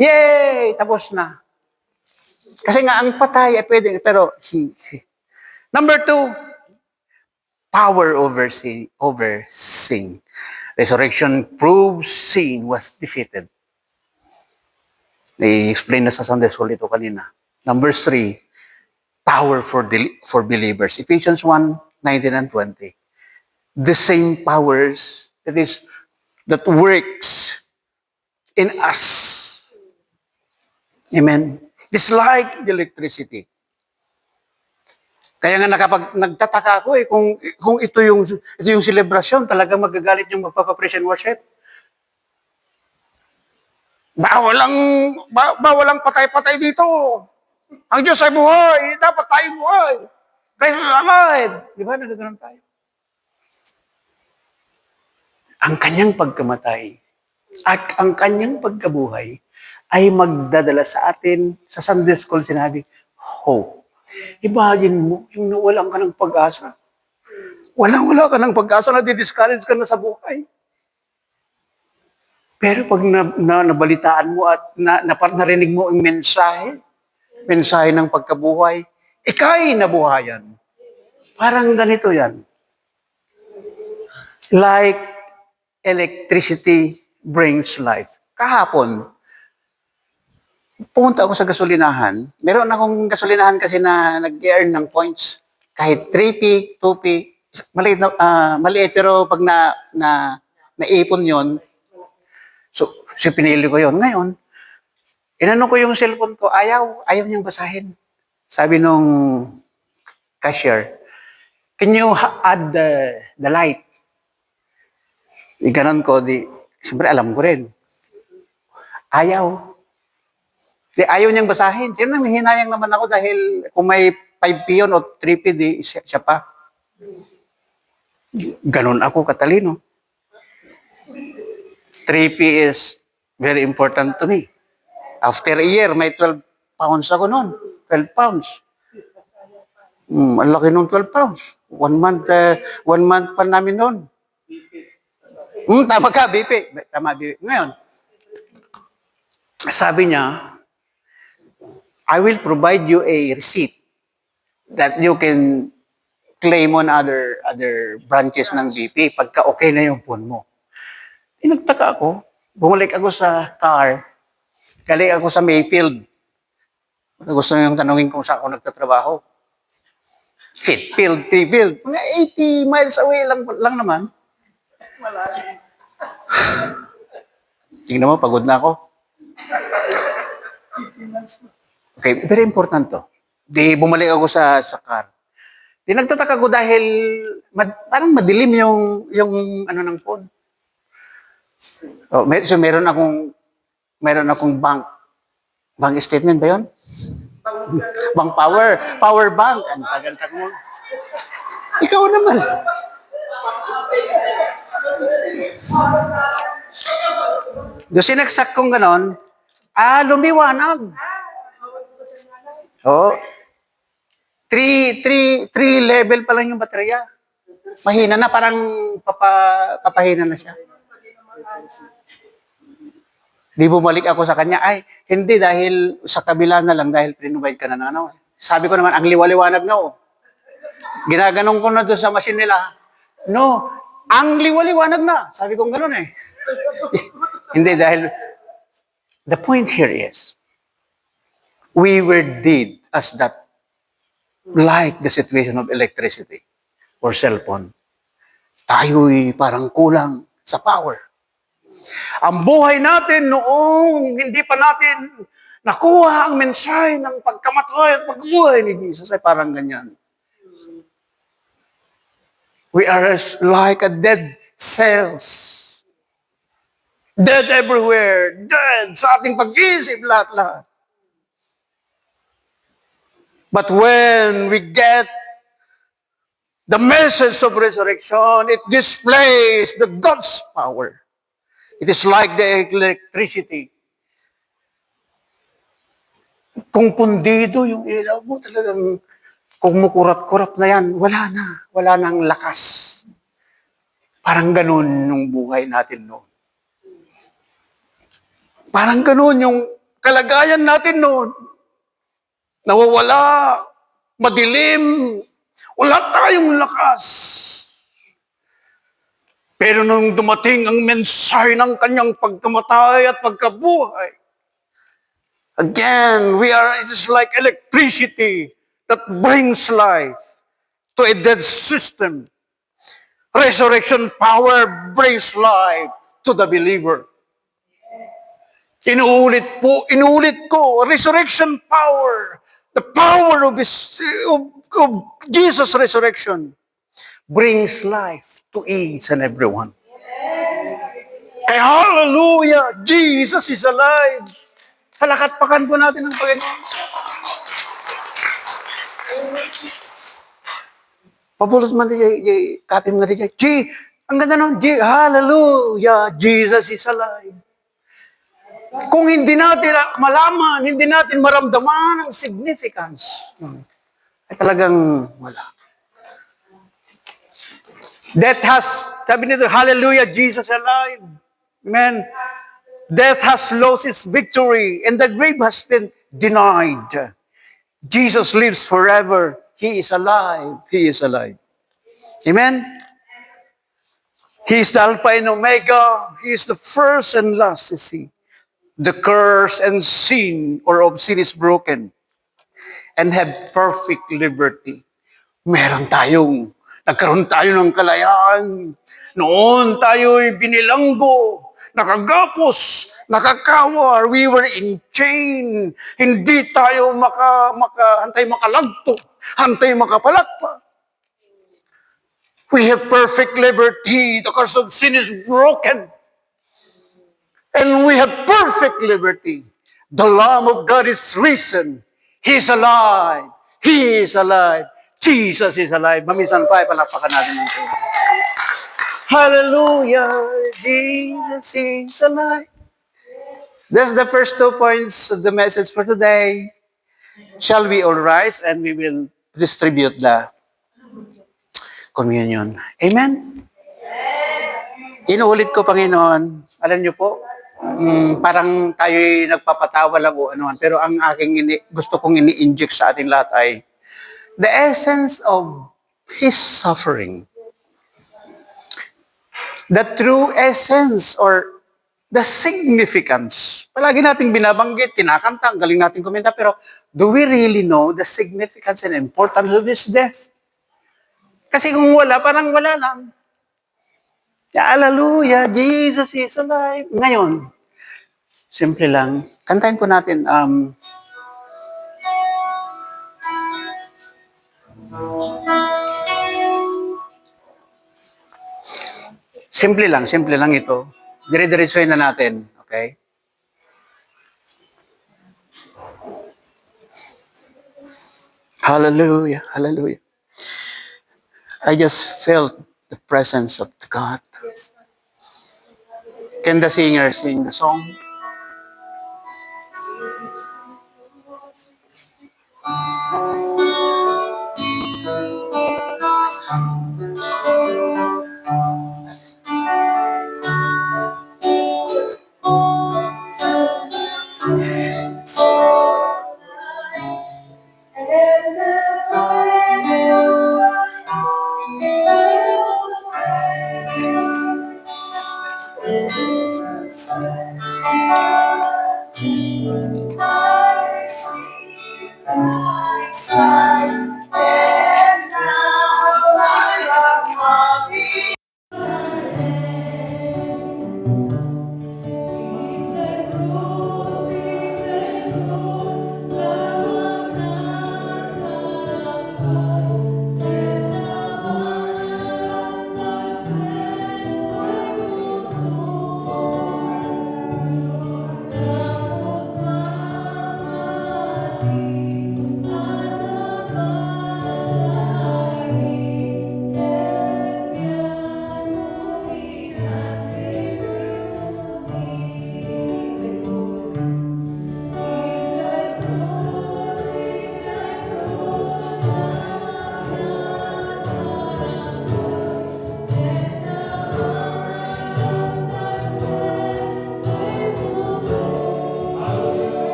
Yay! Tapos na. Kasi nga, ang patay ay pwede, pero Number 2, power over sin. Resurrection proves sin was defeated. I-explain na sa Sunday School ito kanina. Number 3, power for believers. Ephesians 1:19 and 20. The same powers that works in us. Amen. It's like the electricity. Kaya nga nagtataka ako kung ito yung celebration, talagang magagalit yung magpapa-praise and worship. Bawalang patay-patay dito. Ang Diyos ay buhay, dapat tayo buhay. Christ is alive. Di ba? Nagaganon tayo. Ang kanyang pagkamatay at ang kanyang pagkabuhay ay magdadala sa atin, sa Sunday School sinabi, hope. Imagine mo, yung nawalan ka ng pag-asa. Wala ka ng pag-asa, na-discourage ka na sa buhay. Pero pag nabalitaan mo at narinig mo ang mensahe ng pagkabuhay, ika'y nabuhayan. Parang ganito yan. Like electricity brings life. Kahapon, pumunta ako sa gasolinahan. Meron akong gasolinahan kasi na nag-earn ng points. Kahit 3P, 2P, maliit pero pag naipon yon, so pinili ko yon. Ngayon, inano ko yung cellphone ko, ayaw niyang basahin. Sabi nung cashier, can you add the light? Ganon ko, siyempre alam ko rin. Ayaw niyang basahin. Sino nang hinayang naman ako dahil kung may 5P yun o 3P, siya pa. Ganon ako katalino. 3P is very important to me. After a year, may 12 pounds ako noon. 12 pounds. Ang laki nung 12 pounds. 1 month pa namin noon. Tama ka, BP. Tama, BP. Ngayon, sabi niya, I will provide you a receipt that you can claim on other branches ng BP pagka okay na yung phone mo. Nagtaka ako. Bumalik ako sa car. Galing ako sa Mayfield. Gusto nyo yung tanongin kung saan ako nagtatrabaho. Fitfield, Treefield. Mga 80 miles away lang naman. Tingnan mo, pagod na ako. Okay, very important to. Bumalik ako sa car. Nagtataka ko dahil parang madilim yung ano ng phone. So meron akong bank statement ba 'yon? Bank power bank. Ang tagal-tagal mo. Ikaw naman. Doon sinaksak kong ganon, lumiwanag. Oh. 3 level pa lang yung baterya. Mahina na, parang papahina na siya. Di bumalik ako sa kanya, hindi dahil sa kabila na lang, dahil prinubide ka na ng ano. Sabi ko naman, ang liwaliwanag na Ginaganong ko na doon sa machine nila. No, ang liwaliwanag na. Sabi ko gano'n eh. Hindi dahil, the point here is, we were dead as that, like the situation of electricity or cellphone. Tayo'y parang kulang sa power. Ang buhay natin noong hindi pa natin nakuha ang mensahe ng pagkamatay at pagbuhay ni Jesus, ay parang ganyan. We are like a dead cells. Dead everywhere. Dead sa ating pag-isip, lahat-lahat. But when we get the message of resurrection, it displays the God's power. It is like the electricity. Kung pundido yung ilaw mo, talagang kung mukurat-kurat na yan, wala na. Wala nang lakas. Parang ganun yung buhay natin noon. Parang ganun yung kalagayan natin noon. Nawawala, madilim, wala tayong lakas. Pero nung dumating ang mensahe ng kanyang pagkamatay at pagkabuhay, again, it is like electricity that brings life to a dead system. Resurrection power brings life to the believer. Inuulit ko, resurrection power, the power of Jesus' resurrection brings life to each and every one. Kaya hallelujah, Jesus is alive. Palakatpakan po natin ang Panginoon. Papulot man din, copy mo nga din, ang ganda nun, hallelujah, Jesus is alive. Kung hindi natin malaman, hindi natin maramdaman ang significance, ay talagang wala. Death has, sabi nito, hallelujah, Jesus alive. Amen. Death has lost its victory and the grave has been denied. Jesus lives forever. He is alive. He is alive. Amen. He is the Alpha and Omega. He is the first and last, you see. The curse and sin or of sin is broken and have perfect liberty. Nagkaroon tayo ng kalayaan. Noon tayo'y binilanggo, nakagapos, nakakawar, we were in chain. Hindi tayo hantay makalagto, hantay makapalakpa. We have perfect liberty. The curse of sin is broken. And we have perfect liberty. The Lamb of God is risen. He is alive. He is alive. Jesus is alive. Mamisan pa, palapakan natin ng Diyos. Hallelujah. Jesus is alive. That's the first 2 points of the message for today. Shall we all rise and we will distribute the communion. Amen? Inuulit ko, Panginoon, alam niyo po, parang tayo'y nagpapatawa lang o anuhan. Pero ang gusto kong ini-inject sa ating lahat ay the essence of His suffering. The true essence or the significance. Palagi nating binabanggit, kinakanta, ang galing nating kumenta, pero do we really know the significance and importance of His death? Kasi kung wala, parang wala lang. Hallelujah, Jesus is alive. Ngayon, simple lang. Kantahin po natin, simple lang ito. Dire-diretsohin na natin, okay? Hallelujah, hallelujah. I just felt the presence of God. Can the singer sing the song?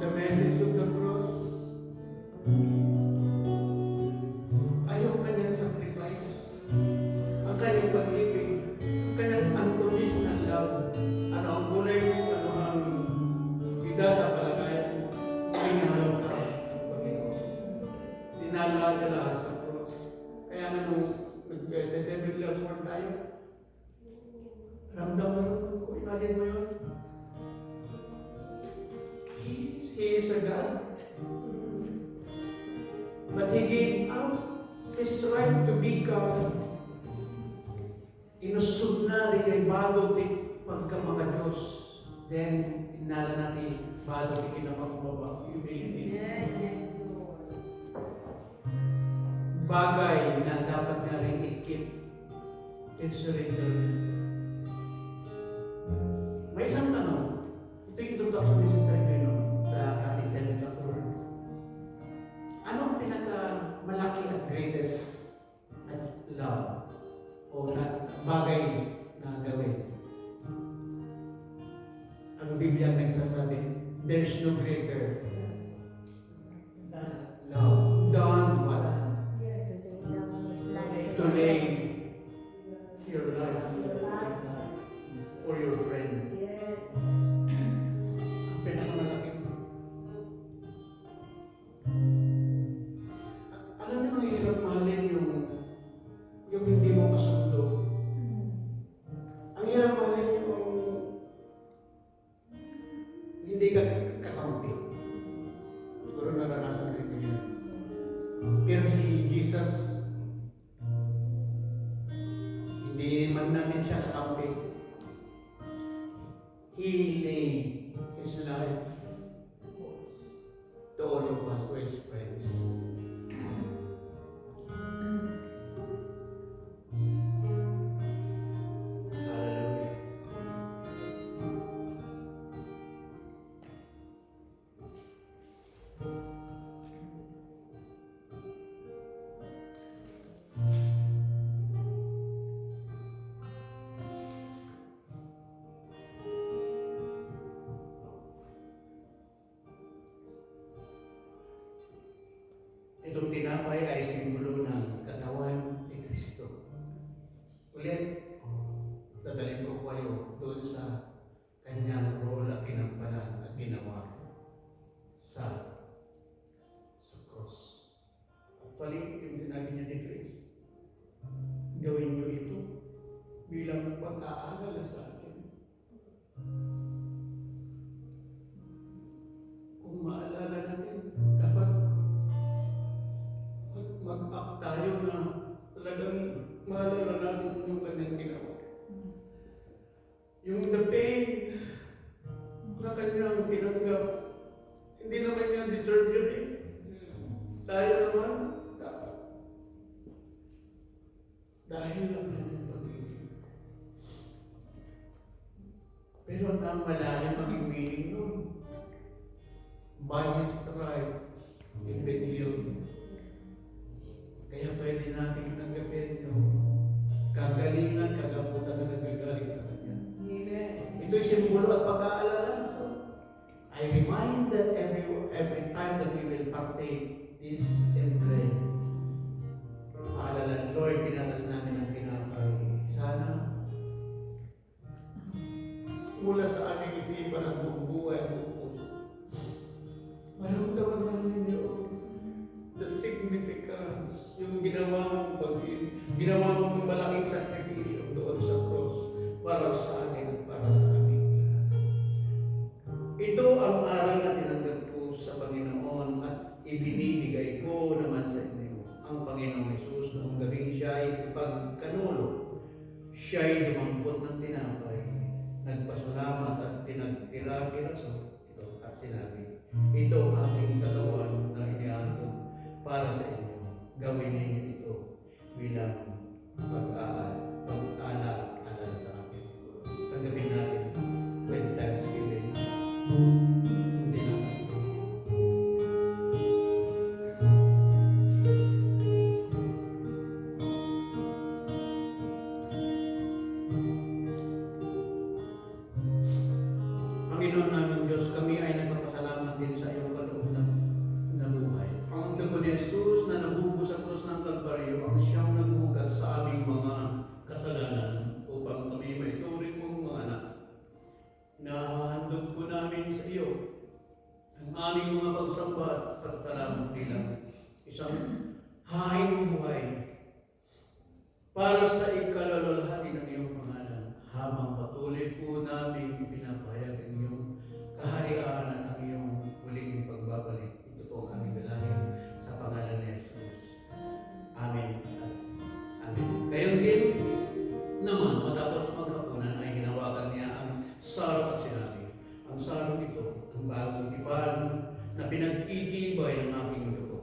the message of the cross. Ayaw kanyang sacrifice, ang kanyang pag-ibig, ang kanyang unconditional love. Ano ang kulay mo, ano ang idadapalagayan mo, minahal ka ng Panginoon. Dinala niya lahat sa cross. Kaya nga nung nag-7 years old tayo, ramdam na ramdam ko, imagine mo yun. He is a God. But He gave up His right to be God. Inusog na di kay bago di pagka mga Diyos. Then, inala natin bago di kinapakubaba. Humility. Bagay na dapat nga rin ikip and surrender. May isang tanong. Ito yung introduction ni Sister Aquino sa ating seminar word. Ano ang pinaka-malaki at greatest at love o na bagay na gawin? Ang Biblia nagsasabi, there's no greater love than what? To lay your life for your friend. Ang pinakamalaki. Alam niyo, ang hirap mahalin yung hindi mo kasundo. Ang hirap mahalin yung hindi ka kakampi. Siguro naranasan rin ko yun. Pero si Jesus, hindi man natin siya kakampi. He laid His life to all of us, to His friends. Hallelujah. Itong tinapay ay simbolo ng katawan ni Kristo. Ulit, dadalhin ko kayo doon sa kanyang role at ginampanan at ginawa sa cross. Actually, yung sinabi niya dito is, gawin niyo ito bilang pag-aalala sa akin. Kung maalala natin, dapat mag-act tayo na talagang maalala natin yung kanyang ginawa. Yung the pain na kanyang tinanggap, hindi naman niya deserve yun eh. Tayo naman, dapat. Dahil ang kanyang pag-ibig. Pero nang malalim ang meaning nun, by His stripe, you've been healed. Kaya pwede natin tanggapin yung kagalingan, kagabutan na nagagaling sa Kanya. Ito'y simbolo at pag-aalala. So, I remind that every time that we will partake this and bread, paalala, Lord, tinatas namin ang tinapay. Sana mula sa aming isipan ang buong buhay at buong puso. Maramdaman namin yun. The significance, yung ginawa mong pag-ibig, ginawa mong malaking sakripisyo doon sa cross para sa akin at para sa aming lahat. Ito ang aral na tinanggap ko sa Panginoon at ibinibigay ko naman sa inyo. Ang Panginoong Hesus noong gabing siya'y pagkanulo, siya'y dumampot ng tinapay, nagpasalamat at pinagtira-piraso ito at sinabi, ito ang aking katawan na inihandog para sa inyo. Gawin ninyo ito bilang pag-aala sa akin. Tanggapin natin with thanksgiving. Hindi natin. Panginoon namin Diyos, kami ay nagpapasalamat natin sa iyong kaloob na buhay. Ang dugo ni Jesus na nabubo sa krus ng Kalbaryo ang siyang naghugas sa aming mga kasalanan upang kami maituring mong mga anak. Nahahandog po namin sa iyo ang aming mga pagsamba at pasalamat bilang isang haing buhay para sa ikalalwalhati ng iyong pangalan habang patuloy po namin ipinapahayag ang iyong kaharian at ang iyong muling pagbabalik. Ito po ang aming dalangin sa pangalan ni Jesus. Amen at amen. Gayon din naman, matapos maghapunan ay hinawakan niya ang sarong at sinabi, ang sarong ito, ang bagong tipan na pinagtitibay ng aking dugo.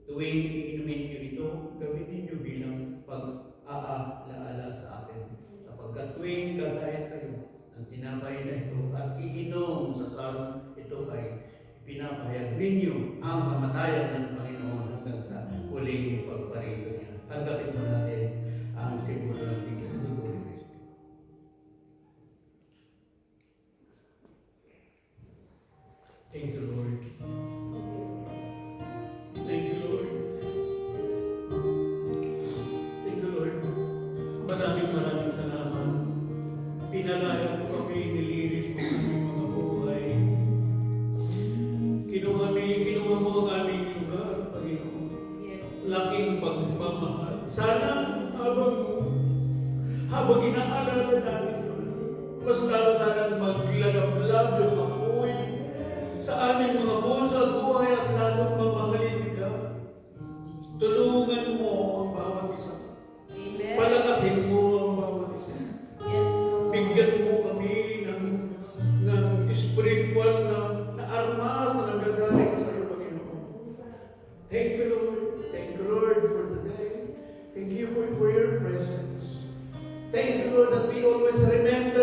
Tuwing iinumin niyo ito, gawin ninyo bilang pag-aalaala sa akin. Sapagkat tuwing gagayat kayo ng tinapay na ito at iinom sa sarong ito ay pinapahayag ninyo ang kamatayan ng Panginoon hanggang sa huling pagparito niya. Tanggapin mo natin ang simbolo ng dugo ni Kristo. Thank you, Lord. Thank you, Lord. Thank you, Lord. Maraming salamat. Pinalaya mo kami, nilinis mo kami mga buhay. Kinuha mo ang aming lugar, Panginoon. Yes. Laking pagmamahal. Sana habang inaalala namin yun, mas lalo sanang maglagablab yung apoy sa aming mga puso at buhay at lalong mamahalin ikaw. Tulungan mo ang bawat isa. Amen. Palakasin mo ang bawat isa. Yes, Lord. Bigyan mo kami ng spiritual na armas na nagagaling sa iyo, Panginoon. Thank you, Lord. Thank you, Lord, for today. Thank you for your presence. Thank you, Lord, that we always remember